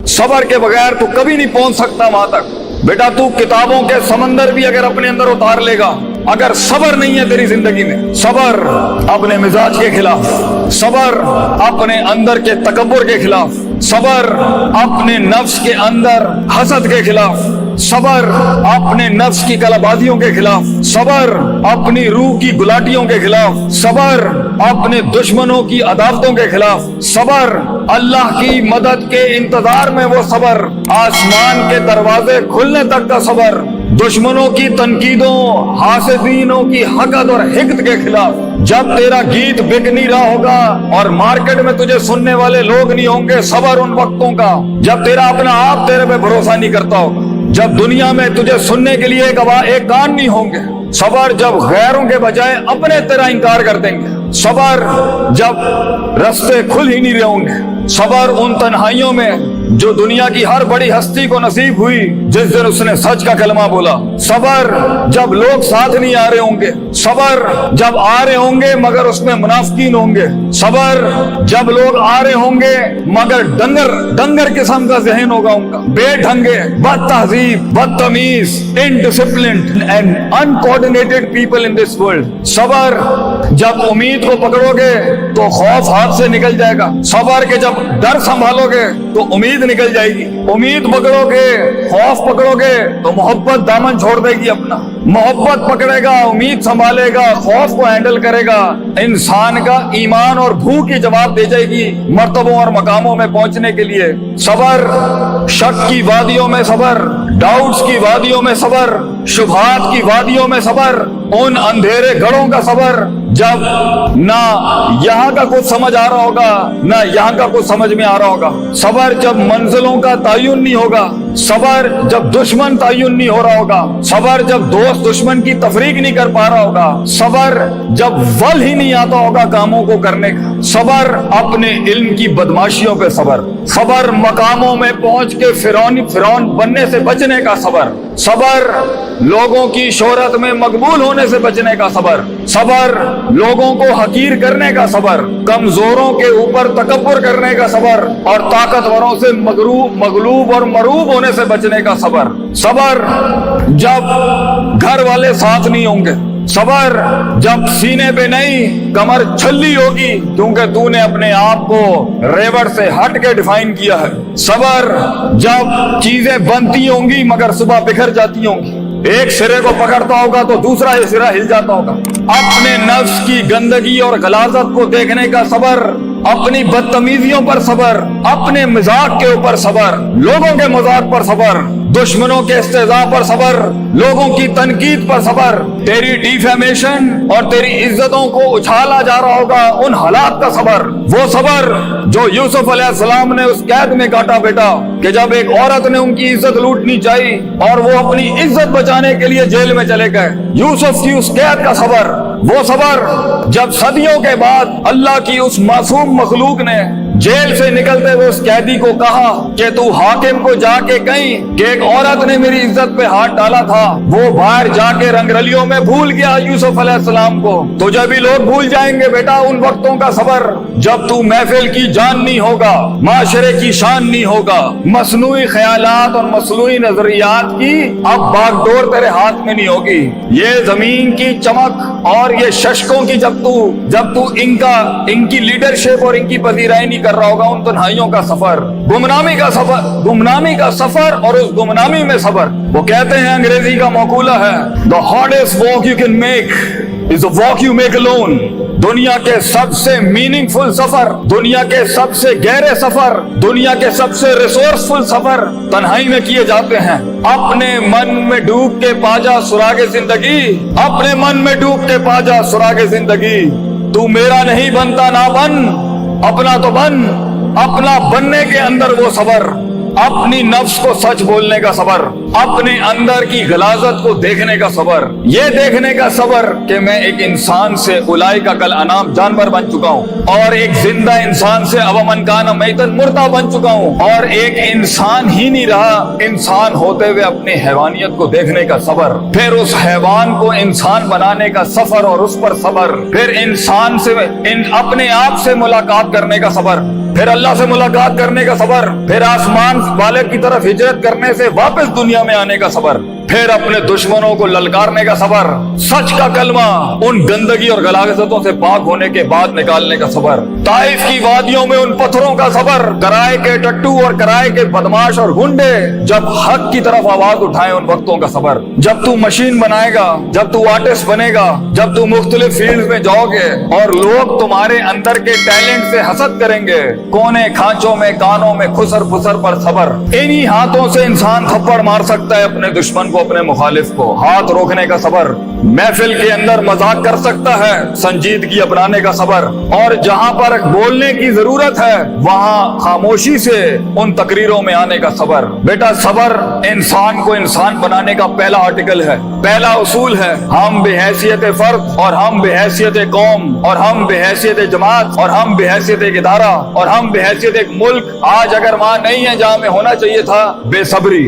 सबर के बगैर तू कभी नहीं पहुंच सकता वहां तक। बेटा तू किताबों के समंदर भी अगर अपने अंदर उतार लेगा, अगर सबर नहीं है तेरी जिंदगी में, सबर अपने मिजाज के खिलाफ, सबर अपने अंदर के तकब्बुर के खिलाफ, सबर अपने नफ्स के अंदर हसद के खिलाफ, सबर अपने नफ्स की कलाबाजियों के खिलाफ, सबर अपनी रूह की गुलाटियों के खिलाफ, सबर अपने दुश्मनों की अदावतों के खिलाफ, सबर अल्लाह की मदद के इंतजार में वो सबर, आसमान के दरवाजे खुलने तक का सबर, दुश्मनों की तनकीदों, हासिदीनों की हकद और हिकत के खिलाफ। जब तेरा गीत बिक नहीं रहा होगा और मार्केट में तुझे सुनने वाले लोग नहीं होंगे, सबर उन वक्तों का जब तेरा अपना आप तेरे पे भरोसा नहीं करता होगा, जब दुनिया में तुझे सुनने के लिए एक कान नहीं होंगे, सबर जब गैरों के बजाय अपने तेरा इनकार कर देंगे, सबर जब रास्ते खुल ही नहीं रहे होंगे, सबर उन तन्हाइयों में जो दुनिया की हर बड़ी हस्ती को नसीब हुई जिस दिन उसने सच का कलमा बोला, सबर जब लोग साथ नहीं आ रहे होंगे, सबर जब आ रहे होंगे मगर उसमें मुनाफिकीन होंगे, सबर जब लोग आ रहे होंगे मगर डंगर किस्म का जहन होगा उनका, बेढंगे, बदतहजीब, बदतमीज, indisciplined and uncoordinated people in this world. सबर जब उम्मीद को पकड़ोगे तो खौफ हाथ से निकल जाएगा, सबर के जब डर संभालोगे तो उम्मीद निकल जाएगी, उम्मीद पकड़ोगे, खौफ पकड़ोगे तो मोहब्बत दामन छोड़ देगी अपना, मोहब्बत पकड़ेगा, उम्मीद संभालेगा, खौफ को हैंडल करेगा, इंसान का ईमान और भूख ही जवाब दे जाएगी मर्तबों और मकामों में पहुंचने के लिए। सबर शक की वादियों में सबर, डाउट्स की वादियों में सबर, शुबहात की वादियों में सबर, उन अंधेरे घरों का सबर जब ना यहाँ का कुछ समझ आ रहा होगा ना यहाँ का कुछ समझ में आ रहा होगा, सबर जब मंजिलों का तयन नहीं होगा, सबर जब दुश्मन तयन नहीं हो रहा होगा, सबर जब दोस्त दुश्मन की तफरीक नहीं कर पा रहा होगा, सबर जब वल ही नहीं आता होगा कामों को करने का, सबर अपने इल्म की बदमाशियों पे सबर, सबर मकामों में पहुंच के फिरौन बनने से बचने का सबर, सबर लोगों की शोहरत में मकबूल होने से बचने का सबर, सबर लोगों को हकीर करने का सबर, कमजोरों के ऊपर तकब्बुर करने का सबर और ताकतवरों से मगलूब और मरूब होने से बचने का सबर, सबर जब घर वाले साथ नहीं होंगे, सबर जब सीने पे नहीं कमर छल्ली होगी क्योंकि तूने अपने आप को रेवड़ से हट के डिफाइन किया है, सबर जब चीजें बनती होंगी मगर सुबह बिखर जाती होंगी, एक सिरे को पकड़ता होगा तो दूसरा ही सिरा हिल जाता होगा, अपने नफ्स की गंदगी और गलाजत को देखने का सबर, अपनी बदतमीजियों पर सबर, अपने मजाक के ऊपर सबर, लोगों के मजाक पर सबर, दुश्मनों के इस्तेज़ा पर सबर, लोगों की तनकीद पर सबर, तेरी डिफेमेशन और तेरी इज्जतों को उछाला जा रहा होगा उन हालात का सबर, वो सबर जो यूसुफ अलैहिस्सलाम ने उस कैद में काटा बेटा कि जब एक औरत ने उनकी इज्जत लूटनी चाहिए और वो अपनी इज्जत बचाने के लिए जेल में चले गए, यूसुफ की उस कैद का सबर, वो सबर जब सदियों के बाद अल्लाह की उस मासूम मखलूक ने जेल से निकलते हुए उस कैदी को कहा कि तू हाकिम को जाके कहीं कि एक औरत ने मेरी इज्जत पे हाथ डाला था, वो बाहर जाके रंगरलियों में भूल गया यूसुफ अलैहिस्सलाम को, तुझे भी लोग भूल जाएंगे बेटा उन वक्तों का सबर जब तू महफिल की जान नहीं होगा, माशरे की शान नहीं होगा, मसनूई ख्यालात और मसनूई नजरियात की अब बागडोर तेरे हाथ में नहीं होगी, ये जमीन की चमक और ये शशकों की जब तू इनकी लीडरशिप और इनकी पजीराई नहीं कर रहा होगा, उन तन्हाइयों का सफर, गुमनामी का सफर और उस गुमनामी में सबर। वो कहते हैं अंग्रेजी का मकूला है, the hardest walk you can make is the walk you make alone. दुनिया के सबसे मीनिंगफुल सफर, दुनिया के सबसे गहरे सफर, दुनिया के सबसे रिसोर्सफुल सफर तन्हाई में किए जाते हैं। अपने मन में डूब के पाजा सुरागे जिंदगी, अपने मन में डूब के पाजा सुरागे जिंदगी, तू मेरा नहीं बनता ना बन, अपना तो बन, अपना बनने के अंदर वो सबर, अपनी नफ्स को सच बोलने का सबर, अपने अंदर की गलाजत को देखने का सबर, ये देखने का सबर कि मैं एक इंसान से उलाई का कल अनाम जानवर बन चुका हूँ और एक जिंदा इंसान से अवमन काना मैतन मुर्दा बन चुका हूँ और एक इंसान ही नहीं रहा, इंसान होते हुए अपनी हैवानियत को देखने का सबर, फिर उस हैवान को इंसान बनाने का सफर और उस पर सबर, फिर इंसान से अपने आप से मुलाकात करने का सबर, फिर अल्लाह से मुलाकात करने का सबर, फिर आसमान वाले की तरफ हिजरत करने से वापस दुनिया में आने का सबर, फिर अपने दुश्मनों को ललकारने का सबर, सच का कलमा उन गंदगी और गलाजतों से पाक होने के बाद निकालने का सबर, ताइफ की वादियों में उन पत्थरों का सबर, कराए के टट्टू और कराए के बदमाश और गुंडे जब हक की तरफ आवाज उठाए उन वक्तों का सबर। जब तू मशीन बनाएगा, जब तू आर्टिस्ट बनेगा, जब तू मुख्तलिफ फील्ड में जाओगे और लोग तुम्हारे अंदर के टैलेंट से हसद करेंगे, कोने खांचों में कानों में खुसर फुसर पर सबर। इन्हीं हाथों से इंसान थप्पड़ मार सकता है अपने दुश्मन को, अपने मुखालिफ को। हाथ रोकने का सबर, महफिल के अंदर मजाक कर सकता है, संजीदगी अपनाने का सबर, और जहां पर बोलने की जरूरत है वहां खामोशी से उन तकरीरों में आने का सबर। बेटा सबर इंसान को इंसान बनाने का पहला आर्टिकल है, पहला उसूल है। हम बेहैसियत फर्द और हम बेहैसियत कौम और हम बेहैसियत जमात और हम बेहैसियत एक इदारा और हम बेहैसियत एक मुल्क आज अगर वहां नहीं है जहां में होना चाहिए था, बेसब्री